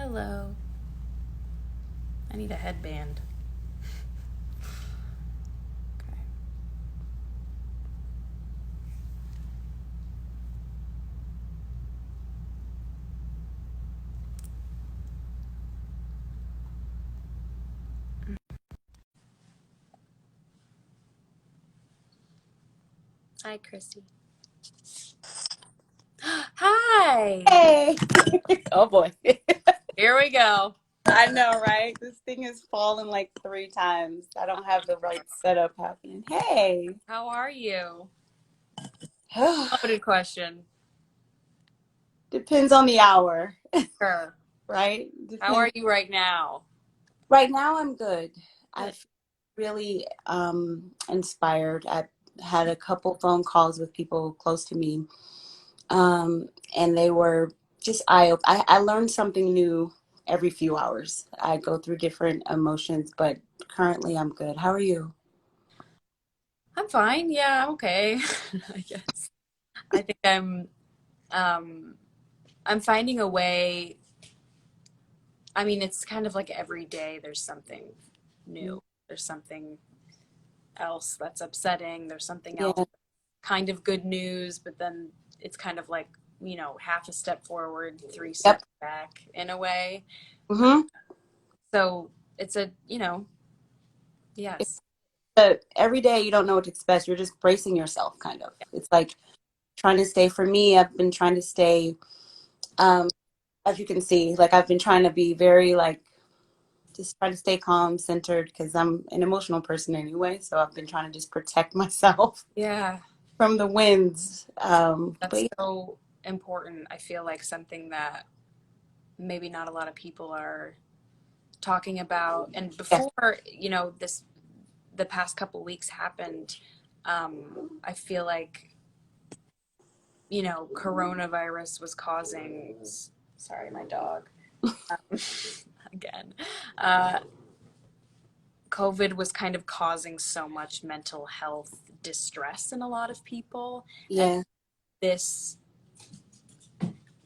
Hello. I need a headband. Okay. Hi, Chrissy. Hi. Hey. Oh boy. Here we go. I know, right? This thing has fallen like 3 times. I don't have the right setup happening. Hey. How are you? Loaded question. Depends on the hour, Sure. right? How Depends. are you right now? Right now I'm good. Good. I've really inspired. I've had a couple phone calls with people close to me. Um, and they were just I learned something new every few hours. I go through different emotions, but currently I'm good. How are you? I'm fine. Yeah, I'm okay. I guess. I think um I'm finding a way. I mean, it's kind of like every day there's something new. There's something else that's upsetting. There's something else Yeah. kind of good news, but then it's kind of like, half a step forward, three Yep. steps back in a way. Mm-hmm. So it's yes. But every day you don't know what to expect. You're just bracing yourself, kind of. It's like trying to stay, for me, I've been trying to stay, um, as you can see, like I've been trying to be very like, just try to stay calm, centered, because I'm an emotional person anyway. So I've been trying to just protect myself Yeah, from the winds. But that's so important. I feel like something that maybe not a lot of people are talking about. And yeah, before, the past couple weeks happened, I feel like, coronavirus was causing, sorry, my dog, um, again. Uh, COVID was kind of causing so much mental health distress in a lot of people. And yeah, this,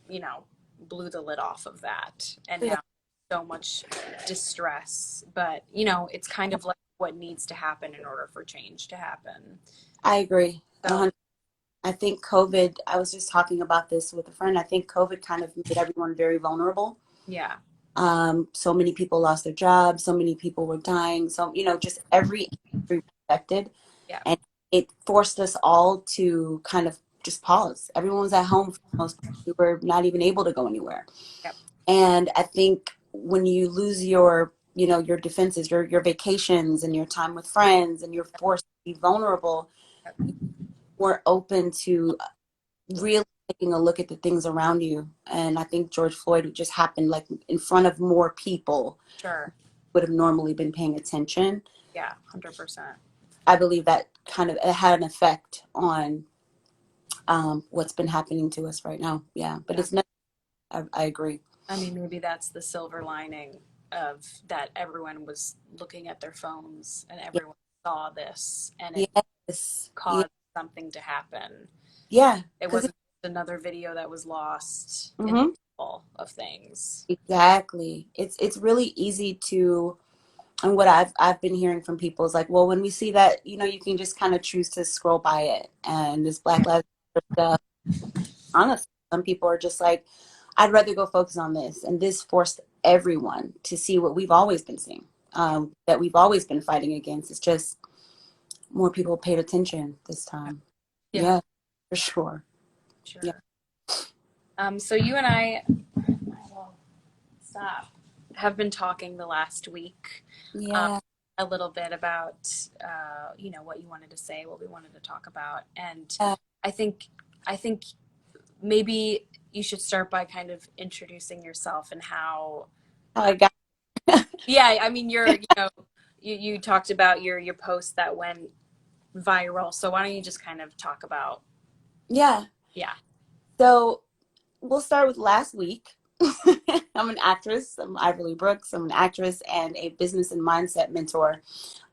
you know, blew the lid off of that. And yeah. now so much distress. But, it's kind of like what needs to happen in order for change to happen. I agree. So, I think COVID, I was just talking about this with a friend. I think COVID kind of made everyone very vulnerable. yeah, So many people lost their jobs. So many people were dying. So, just every industry was affected. yeah, And it forced us all to kind of just pause. Everyone was at home for the most part. We were not even able to go anywhere. yeah, And I think when you lose your defenses, your vacations and your time with friends, and you're forced to be vulnerable, yeah, more open to really taking a look at the things around you. And I think George Floyd just happened like in front of more people sure. would have normally been paying attention. Yeah, 100%. I believe that kind of it had an effect on what's been happening to us right now. Yeah, but Yeah. it's not. I agree. I mean, maybe that's the silver lining of that everyone was looking at their phones and Yeah. everyone saw this and it Yes. Yeah. caused something to happen. Yeah. It Because wasn't another video that was lost in the hmm all of things. exactly, it's really easy to. And what I've been hearing from people is like, well, when we see that, you can just kind of choose to scroll by it, and this Black Lives Matter stuff. Honestly, some people are just like, I'd rather go focus on this. And this forced everyone to see what we've always been seeing, that we've always been fighting against. It's just more people paid attention this time. Yeah, Yeah, for sure. Yeah. sure. So you and I will stop. Have been talking the last week um, Yeah. a little bit about what you wanted to say, what we wanted to talk about, and Uh, I think I think maybe you should start by kind of introducing yourself and how. how I got. Yeah, I mean, you talked about your post that went viral. So why don't you just kind of talk about, Yeah. yeah, So we'll start with last week. I'm an actress. I'm Ivirlei Brookes. I'm an actress and a business and mindset mentor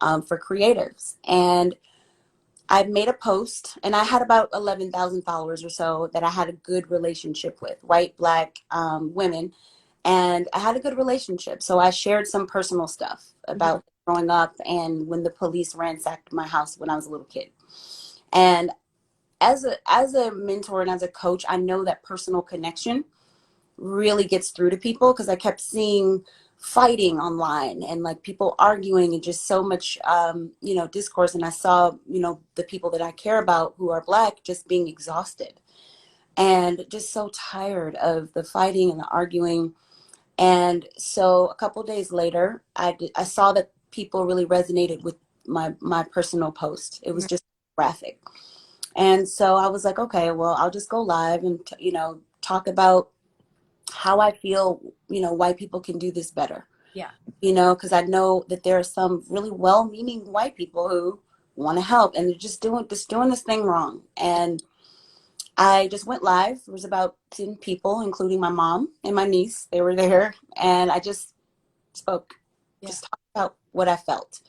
for creatives. And I made a post, and I had about 11,000 followers or so that I had a good relationship with, white, black women. And I had a good relationship. So I shared some personal stuff Hmm. about growing up and when the police ransacked my house when I was a little kid. And as a mentor and as a coach, I know that personal connection really gets through to people because I kept seeing fighting online and like people arguing and just so much discourse, and I saw the people that I care about who are Black just being exhausted and just so tired of the fighting and the arguing. And so a couple days later, I saw that people really resonated with my personal post. It was just graphic. And so I was like, okay, well, I'll just go live and talk about how I feel, white people can do this better. Yeah. Because I know that there are some really well-meaning white people who want to help and they're just doing this thing wrong. And I just went live. There was about 10 people, including my mom and my niece. They were there, and I just spoke, Yeah. just talked about what I felt.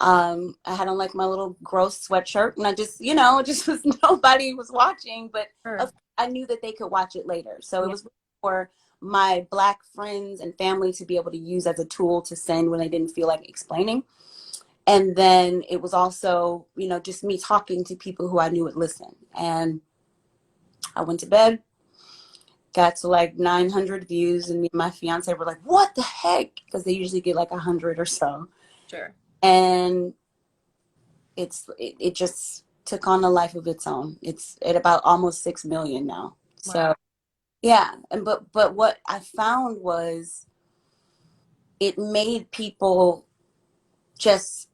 I had on like my little gross sweatshirt, and I just, just was nobody was watching, but Sure. I knew that they could watch it later. So it Yeah. was for my Black friends and family to be able to use as a tool to send when they didn't feel like explaining. And then it was also, just me talking to people who I knew would listen. And I went to bed, got to like 900 views, and me and my fiance were like, "What the heck?" Because they usually get like 100 or so. Sure. And it just took on a life of its own. It's at about almost 6 million now. So Wow. yeah, and but what I found was it made people just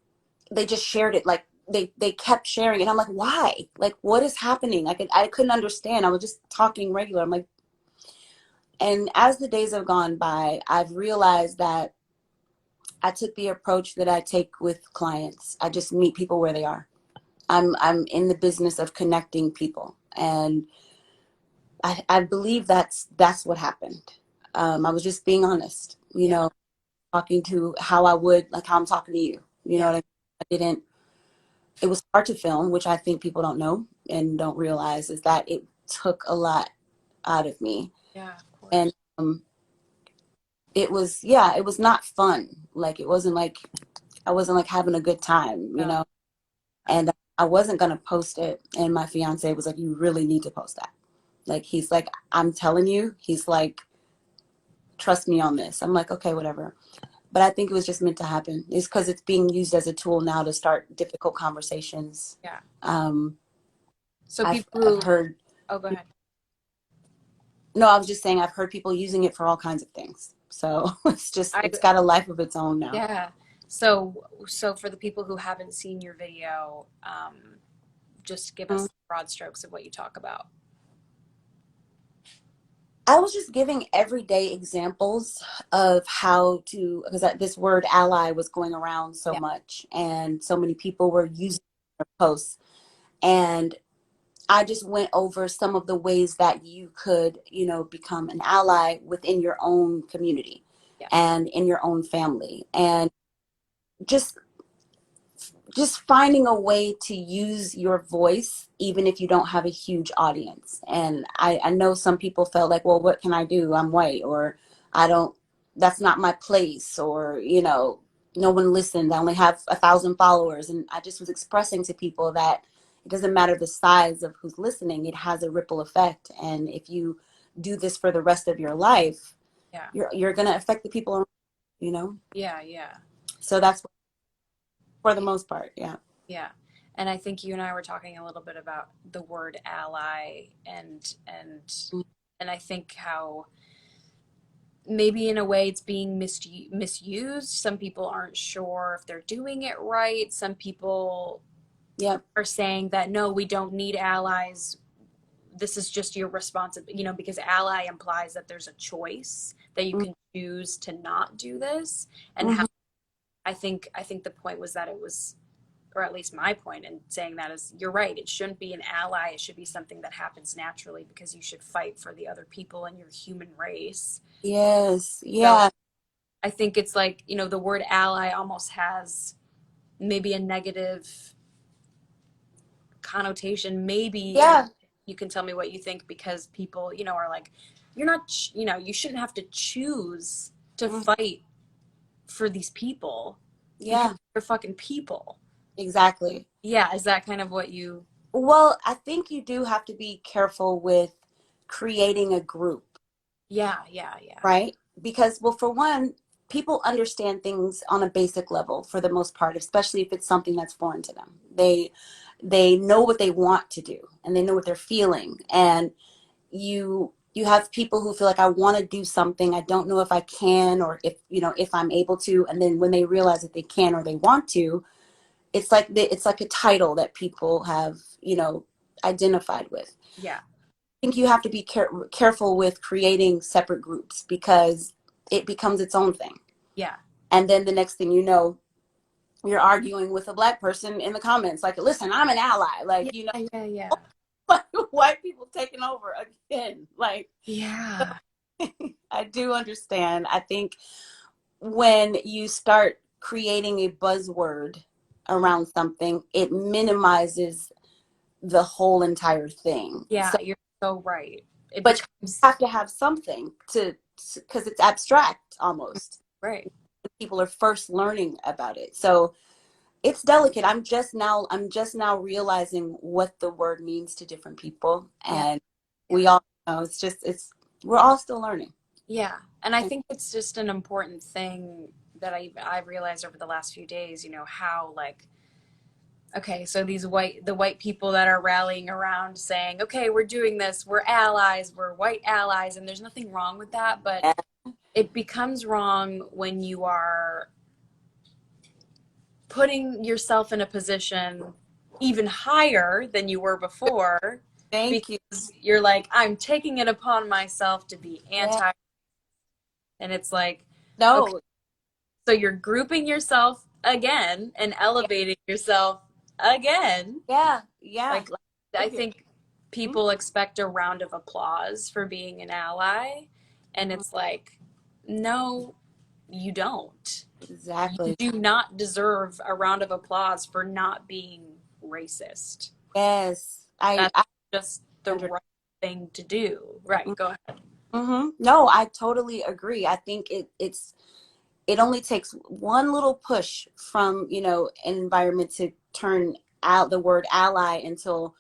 they just shared it, like they kept sharing it. I'm like, why? Like, what is happening? I couldn't understand. I was just talking regular. I'm like, and as the days have gone by, I've realized that I took the approach that I take with clients. I just meet people where they are. I'm in the business of connecting people, and I believe that's what happened. I was just being honest, Yeah. talking to how I would, like how I'm talking to you. You know Yeah. what I mean? I didn't. It was hard to film, which I think people don't know and don't realize is that it took a lot out of me, Yeah. Of and course. it was, yeah, it was not fun. Like it wasn't like I wasn't like having a good time, No. and I wasn't gonna post it. And my fiance was like, "You really need to post that." Like he's like, "I'm telling you," he's like, "Trust me on this." I'm like, "Okay, whatever." But I think it was just meant to happen. It's because it's being used as a tool now to start difficult conversations. Yeah. Um, So I've people I've who, heard oh, go ahead. no, I was just saying I've heard people using it for all kinds of things. So I, it's got a life of its own now. yeah. So for the people who haven't seen your video, just give us broad strokes of what you talk about. I was just giving everyday examples of how to, because this word ally was going around so Yeah. much and so many people were using their posts. And I just went over some of the ways that you could, become an ally within your own community Yeah. and in your own family. And just finding a way to use your voice even if you don't have a huge audience. And I know some people felt like, well, what can I do? I'm white, or I don't, that's not my place, or no one listened, I only have 1,000 followers. And I just was expressing to people that it doesn't matter the size of who's listening, it has a ripple effect. And if you do this for the rest of your life, Yeah. you're going to affect the people around, you know Yeah. Yeah. so that's for the most part. Yeah. Yeah. And I think you and I were talking a little bit about the word ally and I think how maybe in a way it's being misused. Some people aren't sure if they're doing it right. Some people Yeah. are saying that no, we don't need allies. This is just your responsibility, because ally implies that there's a choice that you can choose to not do this. And how Mm-hmm. I think the point was that it was, or at least my point in saying that is, you're right, it shouldn't be an ally, it should be something that happens naturally because you should fight for the other people in your human race. Yes. So Yeah. I think it's like, the word ally almost has maybe a negative connotation, maybe, and Yeah. you can tell me what you think, because people, are like, you're not, you know, you shouldn't have to choose to Mm, fight for these people because yeah, they're fucking people. exactly. Yeah, is that kind of what you? Well, I think you do have to be careful with creating a group, Yeah, yeah, yeah, right? Because, well, for one, people understand things on a basic level for the most part, especially if it's something that's foreign to them. They know what they want to do and they know what they're feeling. And you have people who feel like I want to do something, I don't know if I can or if if I'm able to, and then when they realize that they can or they want to, it's like a title that people have identified with. yeah, I think you have to be careful with creating separate groups because it becomes its own thing. yeah, And then the next thing you know, you're arguing with a black person in the comments, like, listen, I'm an ally. yeah, Like, yeah, yeah, white people taking over again. Like, yeah, I do understand. I think when you start creating a buzzword around something, it minimizes the whole entire thing. yeah. So, You're so right. It but you becomes have to have something to, because it's abstract almost. right. People are first learning about it. So it's delicate. I'm just now realizing what the word means to different people. Yeah, And yeah, we all know we're all still learning. yeah. And I think it's just an important thing that I've realized over the last few days. You know how like okay, so the white people that are rallying around saying, okay, we're doing this, we're allies, we're white allies, and there's nothing wrong with that, but Yeah, it becomes wrong when you are putting yourself in a position even higher than you were before thank you. because you're like, I'm taking it upon myself to be Yeah. anti, and it's like, okay, No. so you're grouping yourself again and Yeah. elevating yourself again. Yeah. Yeah. Like, Like, I figure. think people expect a round of applause for being an ally, and Mhm. it's like, no, you don't. You Exactly. do not deserve a round of applause for not being racist. Yes. That's I just the 100. right thing to do. Right, go ahead. Mm-hmm. No, I totally agree. I think it only takes one little push from an environment to turn out the word ally until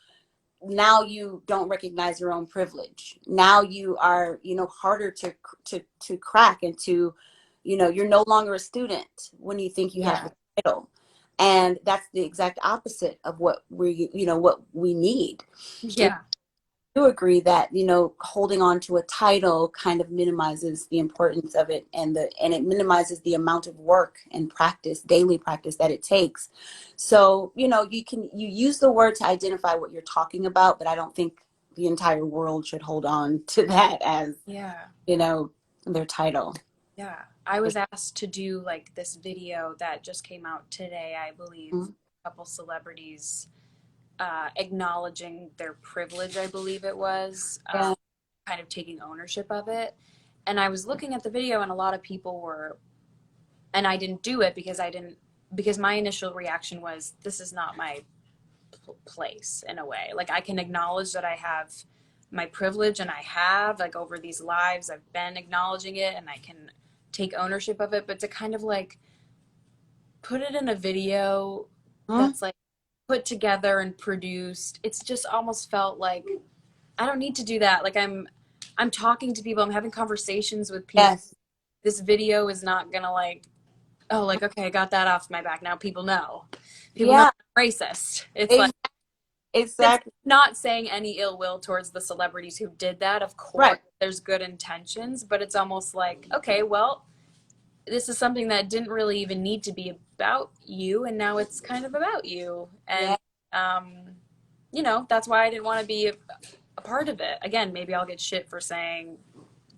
now you don't recognize your own privilege. Now you are harder to crack into. You're no longer a student when you think you have Yeah, the title, and that's the exact opposite of what we need. It yeah, do agree that holding on to a title kind of minimizes the importance of it, and it minimizes the amount of work and practice, daily practice, that it takes. So you use the word to identify what you're talking about, but I don't think the entire world should hold on to that as yeah, you know their title. yeah. I was asked to do like this video that just came out today, I believe. Mhm. A couple celebrities acknowledging their privilege, I believe it was, Yeah. kind of taking ownership of it. And I was looking at the video, and a lot of people were, and I didn't do it because I didn't, because my initial reaction was, this is not my place in a way. Like, I can acknowledge that I have my privilege, and I have, like, over these lives, I've been acknowledging it, and I can take ownership of it. But to kind of like put it in a video Mhm. that's like put together and produced, it's just almost felt like I don't need to do that. Like I'm talking to people, I'm having conversations with people. Yes. This video is not gonna like, oh, like, okay, I got that off my back. Now people know. People know Yeah. I'm racist. It's like, Ex- it's exactly. not saying any ill will towards the celebrities who did that. Of course, Right. there's good intentions, but it's almost like, okay, well, this is something that didn't really even need to be about you, and now it's kind of about you. And Yeah. um, that's why I didn't want to be a part of it. Again, maybe I'll get shit for saying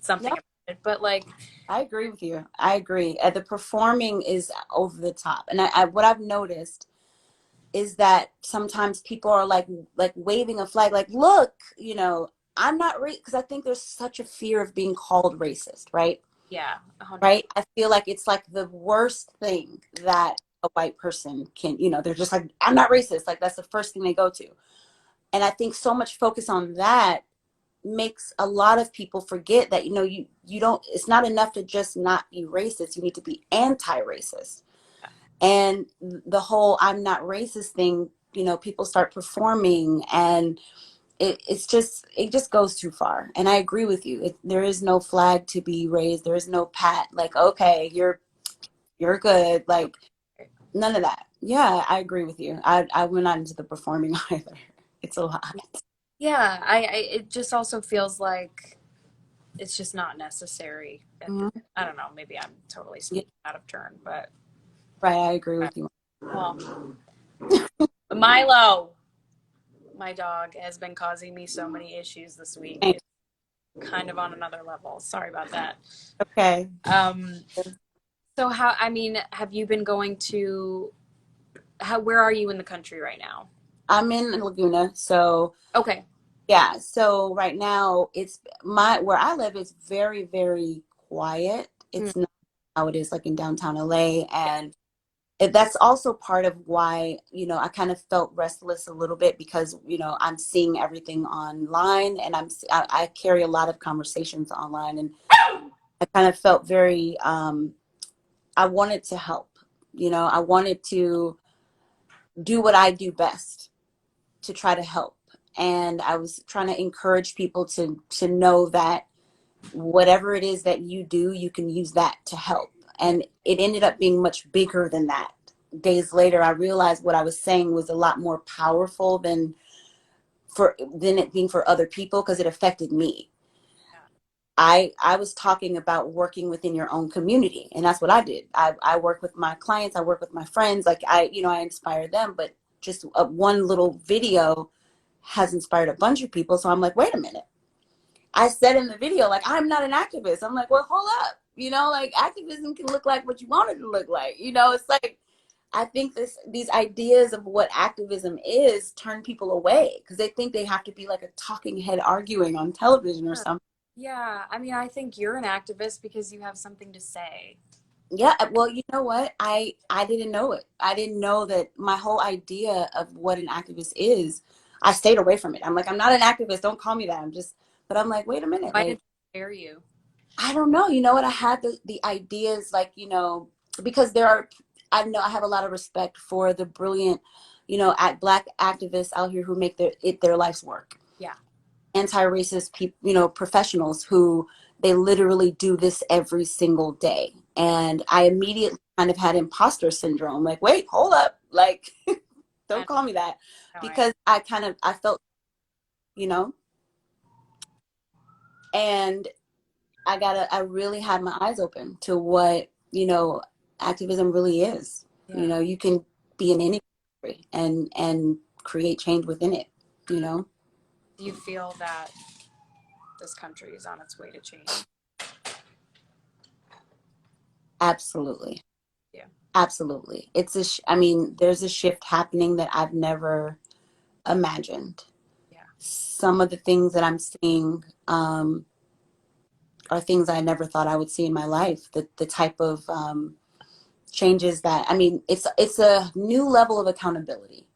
something No, about it, but like, I agree with you. I agree. The performing is over the top, and what I've noticed is that sometimes people are like waving a flag, like, look, I'm not because I think there's such a fear of being called racist, right? yeah, 100%. Right. I feel like it's like the worst thing that a white person can, they're just like, I'm not racist. Like, that's the first thing they go to. And I think so much focus on that makes a lot of people forget that, you don't, it's not enough to just not be racist. You need to be anti-racist. And the whole I'm not racist thing, people start performing, and it just goes too far. And I agree with you. There is no flag to be raised. There is no pat like, okay, you're good. Like, none of that. Yeah, I agree with you. I went not into the performing either. It's a lot. Yeah, it just also feels like it's just not necessary at this. Mhm. I don't know, maybe I'm totally Yeah, speaking out of turn, but right. I agree with you. well, Milo, my dog, has been causing me so many issues this week. It's kind of on another level. Sorry about that. Okay. Um, so how, I mean, have you been going to where are you in the country right now? I'm in Laguna, so Okay. yeah. So right now, it's where I live is very, very quiet. Hmm. It's not how it is like in downtown LA, and that's also part of why, I kind of felt restless a little bit because, I'm seeing everything online, and I carry a lot of conversations online, and I kind of felt very, I wanted to help, I wanted to do what I do best to try to help. And I was trying to encourage people to know that whatever it is that you do, you can use that to help. And it ended up being much bigger than that. Days later, I realized what I was saying was a lot more powerful than it being for other people, because it affected me. I was talking about working within your own community, and that's what I did. I work with my clients, I work with my friends, like I inspire them, but just one little video has inspired a bunch of people. So I'm like, wait a minute. I said in the video, like, I'm not an activist. I'm like, well, hold up. Like, activism can look like what you want it to look like. It's like, I think these ideas of what activism is turn people away because they think they have to be like a talking head arguing on television or Sure. something. Yeah, I mean, I think you're an activist because you have something to say. Yeah, well, you know what? I didn't know it. I didn't know that my whole idea of what an activist is. I stayed away from it. I'm like, I'm not an activist. Don't call me that. But I'm like, wait a minute. Why did Like, it scare you? I don't know. You know what? I had the ideas, like, because I know I have a lot of respect for the brilliant, black activists out here who make their life's work. Yeah. Anti-racist people, professionals who they literally do this every single day. And I immediately kind of had imposter syndrome. Like, wait, hold up. Like, I don't call me that, know. because I felt, you know, and I really had my eyes open to what, activism really is. Yeah. You can be in any country and create change within it, you know? Do you feel that this country is on its way to change? Absolutely. Yeah. Absolutely. I mean, there's a shift happening that I've never imagined. Yeah. Some of the things that I'm seeing, are things I never thought I would see in my life. The type of, changes that, I mean, it's a new level of accountability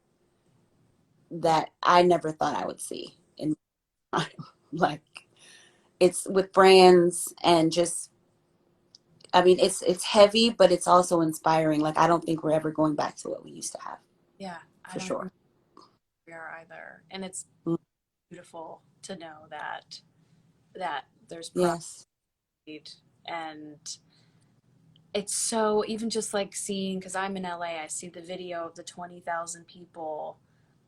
Yeah. that I never thought I would see in my time. Like, it's with brands, and just, I mean, it's heavy, but it's also inspiring. Like, I don't think we're ever going back to what we used to have, Yeah. I for don't sure. think we are either. And it's Mm. beautiful to know that there's pride, Yes. and it's so even just like seeing because I'm in LA, I see the video of the 20,000 people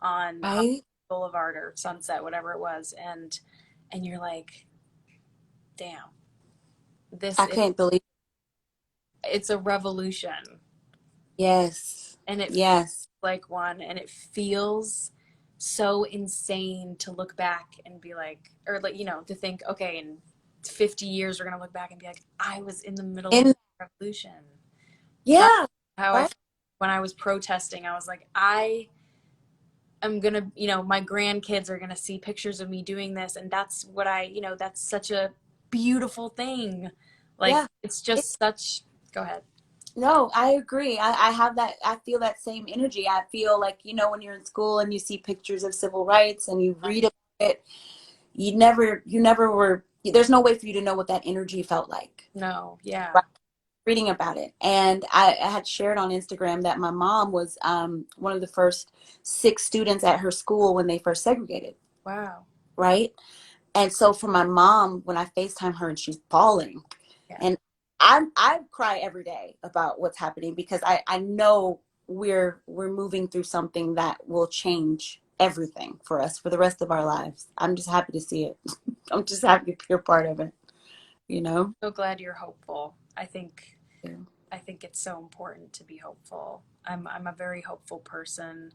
on Hollywood Right? Boulevard or Sunset, whatever it was, and you're like, damn, this I is can't believe. it's a revolution, Yes. and it feels Yes. like one, and it feels so insane to look back and be like, or like to think, okay, in 50 years we're gonna look back and be like, I was in the middle of And the revolution. That's yeah. how I Right. felt when I was protesting. I was like, I am gonna, my grandkids are gonna see pictures of me doing this, and that's what that's such a beautiful thing. Like Yeah. it's It, just such. Go ahead. no, I agree. I have that. I feel that same energy. I feel like, when you're in school and you see pictures of civil rights and you read about it, you never were, there's no way for you to know what that energy felt like. No, Right? yeah. Reading about it. And I had shared on Instagram that my mom was one of the first 6 students at her school when they first segregated, Wow. right? And so for my mom, when I FaceTime her and she's bawling, Yeah. and I cry every day about what's happening because I know we're moving through something that will change everything for us for the rest of our lives. I'm just happy to see it. I'm just happy to be a part of it, you know? So glad you're hopeful. Yeah. I think it's so important to be hopeful. I'm a very hopeful person.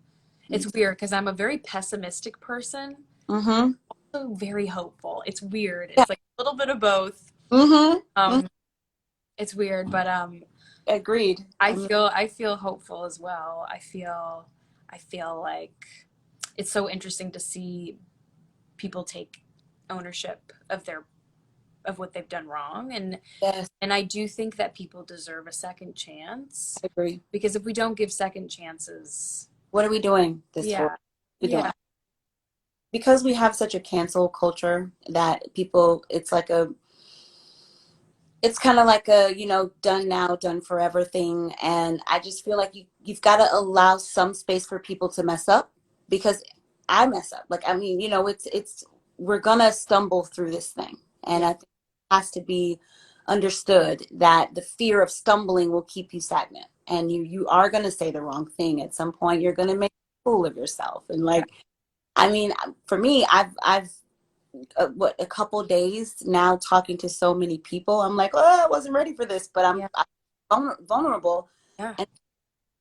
Me It's too. weird because I'm a very pessimistic person, Mm-hmm. also very hopeful. It's weird. Yeah. It's like a little bit of both. Mm-hmm. Mm-hmm. Um, it's weird, but Agreed. I feel hopeful as well. I feel like it's so interesting to see people take ownership of their of what they've done wrong, Yes, and I do think that people deserve a second I chance, agree. because if we don't give second chances, What are we doing this for? yeah, What are we doing? yeah, Because we have such a cancel culture that people, it's kind of like a, done now, done forever thing. And I just feel like you've got to allow some space for people to mess up, because I mess up. Like, I mean, we're going to stumble through this thing. And yeah, I think it has to be understood that the fear of stumbling will keep you stagnant. And you are going to say the wrong thing. At some point, you're going to make a fool of yourself. And yeah, like, I mean, for me, I've a couple days now talking to so many people. I'm like, oh, I wasn't ready for this, but yeah, I'm vulnerable, yeah, and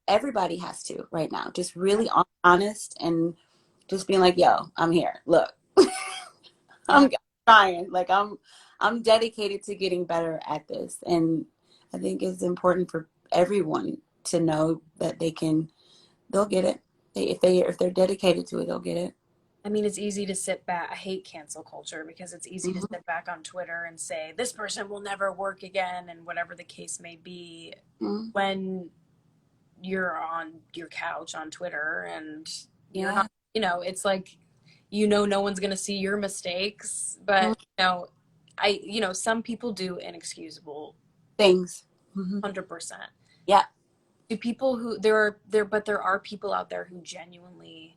everybody has to right now. Just really honest and just being like, yo, I'm here. Look, yeah. I'm trying. Like I'm dedicated to getting better at this, and I think it's important for everyone to know that they'll get it. If they're dedicated to it, they'll get it. I mean, it's easy to sit back. I hate cancel culture because it's easy to Hmm. sit back on Twitter and say, this person will never work again, and whatever the case may be, Hmm. when you're on your couch on Twitter and you're Yeah. not, it's like, no one's going to see your mistakes, Mhm. but, some people do inexcusable Things. Hmm. 100%. Yeah. Do people who there are people out there who genuinely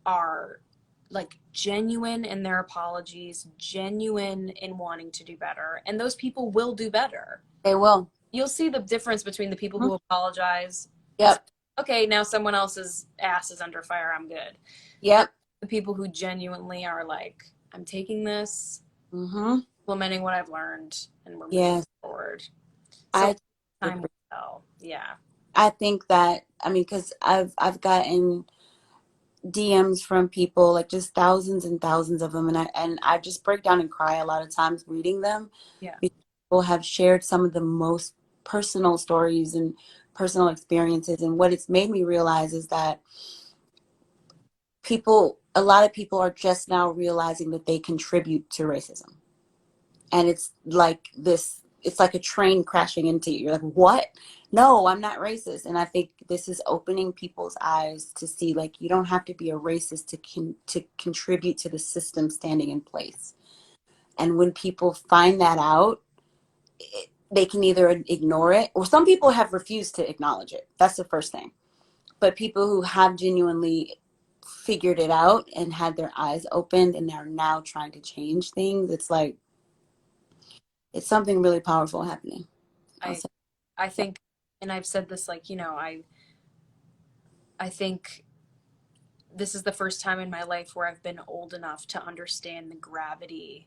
are like genuine in their apologies, genuine in wanting to do better, and those people will do better. They will. You'll see the difference between the people Mhm. who apologize and say, Yep. okay, now someone else's ass is under fire, I'm good. And Yep. the people who genuinely are like, I'm taking this, Hmm. implementing what I've learned, and we're moving Yes. forward. So I time will agree. tell. Yeah. I think that, I mean, because I've gotten DMs from people, like just thousands and thousands of them, and I just break down and cry a lot of times reading them, Yeah. because people have shared some of the most personal stories and personal experiences. And what it's made me realize is that a lot of people are just now realizing that they contribute to racism. And it's like a train crashing into you. You're like, what? No, I'm not racist. And I think this is opening people's eyes to see, like, you don't have to be a racist to contribute to the system standing in place. And when people find that out, they can either ignore it, or some people have refused to acknowledge it. That's the first thing. But people who have genuinely figured it out and had their eyes opened and are now trying to change things, it's like it's something really powerful happening. I'll I say. I Yeah. think, and I've said this, like, I think this is the first time in my life where I've been old enough to understand the gravity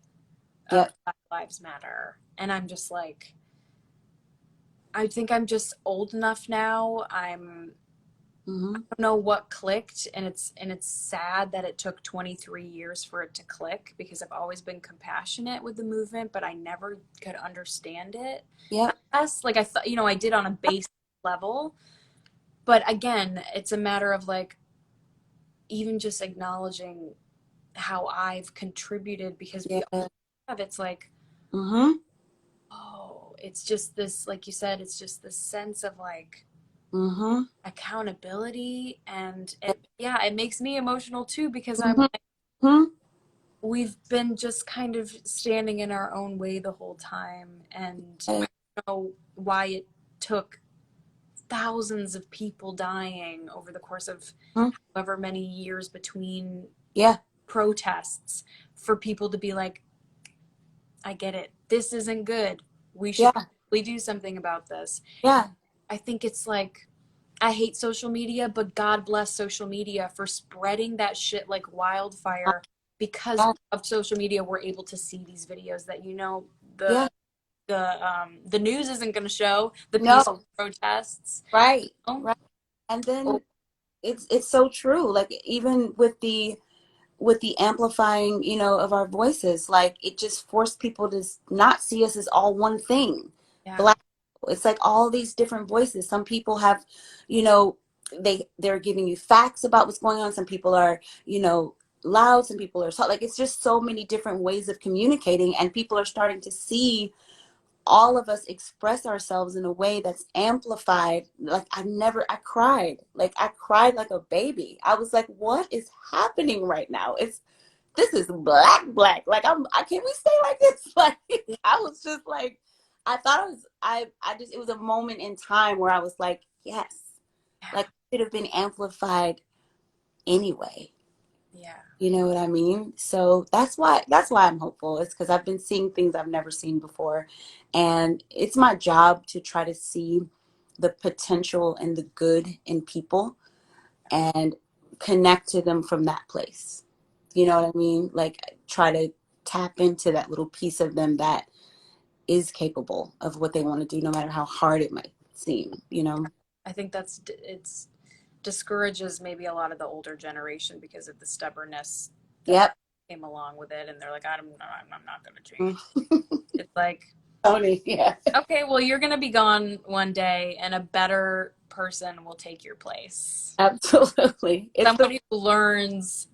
of Yep. Black Lives Matter. And I'm just like, I think I'm just old enough now. I Mm-hmm. don't know what clicked, and it's sad that it took 23 years for it to click, because I've always been compassionate with the movement, but I never could understand it. I Yep. guess, like, I thought, I did on a base level, but again, it's a matter of like even just acknowledging how I've contributed, because we Yeah. all have. It's like, Mm-hmm. oh, it's just this, like you said, it's just this sense of like Mm-hmm. accountability, and yeah, it makes me emotional too, because I'm Mm-hmm. like, Mm-hmm. we've been just kind of standing in our own way the whole time. And I don't know why it took thousands of people dying over the course of Mhm. however many years between Yeah, protests for people to be like, I get it. This isn't good. We should yeah, probably do something about this. yeah, I think it's like, I hate social media, but God bless social media for spreading that shit like wildfire. Because yeah, of social media, we're able to see these videos that yeah. the news isn't going to show the peaceful No, protests. right, Oh, right. And oh, then it's so true. Like even with the amplifying, of our voices, like it just forced people to not see us as all one thing. yeah, Black people. It's like all these different voices. Some people have, you know, they're giving you facts about what's going on. Some people are, loud. Some people are like it's just so many different ways of communicating, and people are starting to see all of us express ourselves in a way that's amplified. Like I cried like a baby. I was like, what is happening right now? This is black. Like I can't we stay like this? Like I was just like, I thought it was, I just, it was a moment in time where I was like, yes, yeah, like it should have been amplified anyway. yeah. You know what I mean? So that's why I'm hopeful. It's because I've been seeing things I've never seen before. And it's my job to try to see the potential and the good in people and connect to them from that place. You know what I mean? Like try to tap into that little piece of them that is capable of what they want to do, no matter how hard it might seem. I think it's discourages maybe a lot of the older generation because of the stubbornness that Yep. came along with it, and they're like, I'm not going to change. Mm. It's like, Tony, yeah. okay, well, you're going to be gone one day, and a better person will take your place. Absolutely. It's the Somebody who learns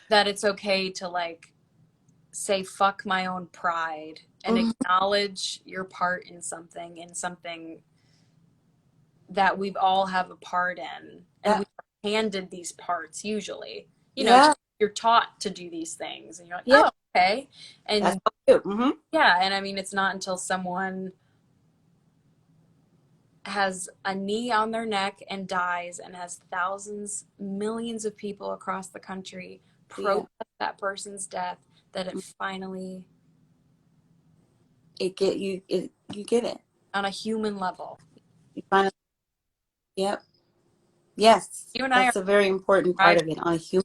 that it's okay to like say fuck my own pride and Mhm. acknowledge your part in something that we've all have a part in, and Yeah. we are handed these parts usually. Yeah. You're taught to do these things and you're like, Yeah. oh, okay. That's And what I do. Hmm. yeah, and I mean, it's not until someone has a knee on their neck and dies and has thousands, millions of people across the country Yeah. protest that person's death that it finally, You get it. on a human level. You finally, yep. Yes. You and I are That's a very important part right. of it. On a human,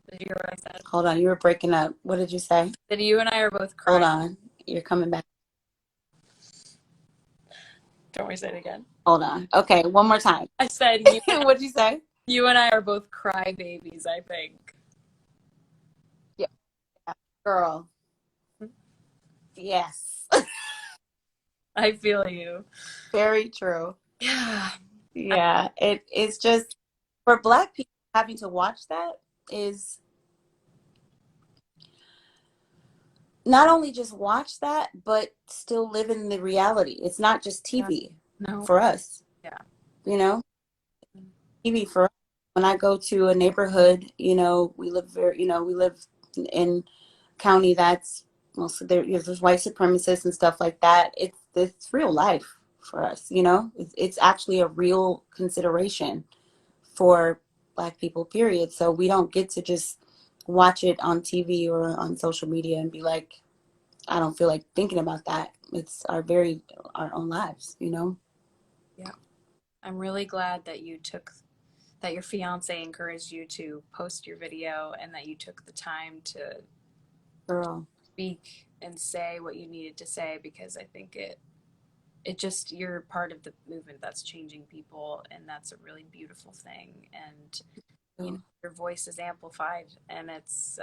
Did you hear what I said? hold on, you were breaking up. What did you say? That you and I are both Hold crying. on. You're coming back. Don't we say it again? Hold on. Okay, one more time. I said What'd you say? you and I are both crybabies, I think. Yeah. Girl. Yes. I feel you. Very true. Yeah. Yeah. It's just for Black people having to watch that is not only just watch that, but still live in the reality. It's not just Yeah. TV No. for us, Yeah. you know? TV for us. When I go to a neighborhood, we live in county that's mostly there's white supremacists and stuff like that. It's real life for us. It's actually a real consideration for Black people, period. So we don't get to just watch it on TV or on social media and be like, I don't feel like thinking about that. It's our own lives. Yeah. I'm really glad that that your fiance encouraged you to post your video and that you took the time to Girl. speak and say what you needed to say, because I think it just, you're part of the movement that's changing people, and that's a really beautiful thing. And your voice is amplified, and it's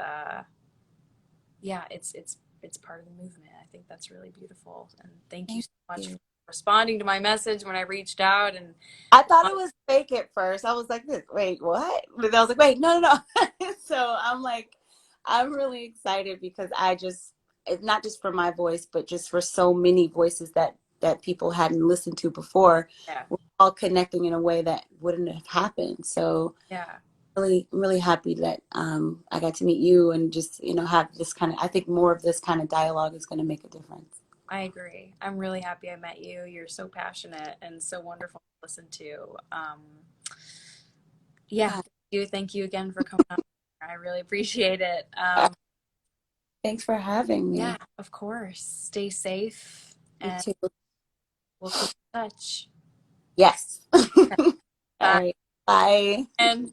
part of the movement. I think that's really beautiful, and thank you Thank so much for you. responding to my message when I reached out. And I thought it was fake at first. I was like, wait, what? But I was like, wait, no, no, no. So I'm like, I'm really excited because it's not just for my voice, but just for so many voices that people hadn't listened to before. yeah, We're all connecting in a way that wouldn't have happened. So yeah, really happy that I got to meet you and just, have this kind of, I think more of this kind of dialogue is going to make a difference. I agree. I'm really happy I met you. You're so passionate and so wonderful to listen to. Yeah, Yeah. thank you again for coming on. I really appreciate it. Thanks for having Yeah, me. of course. Stay safe You and too. we'll keep in touch. Yes. All Bye. right. Bye. And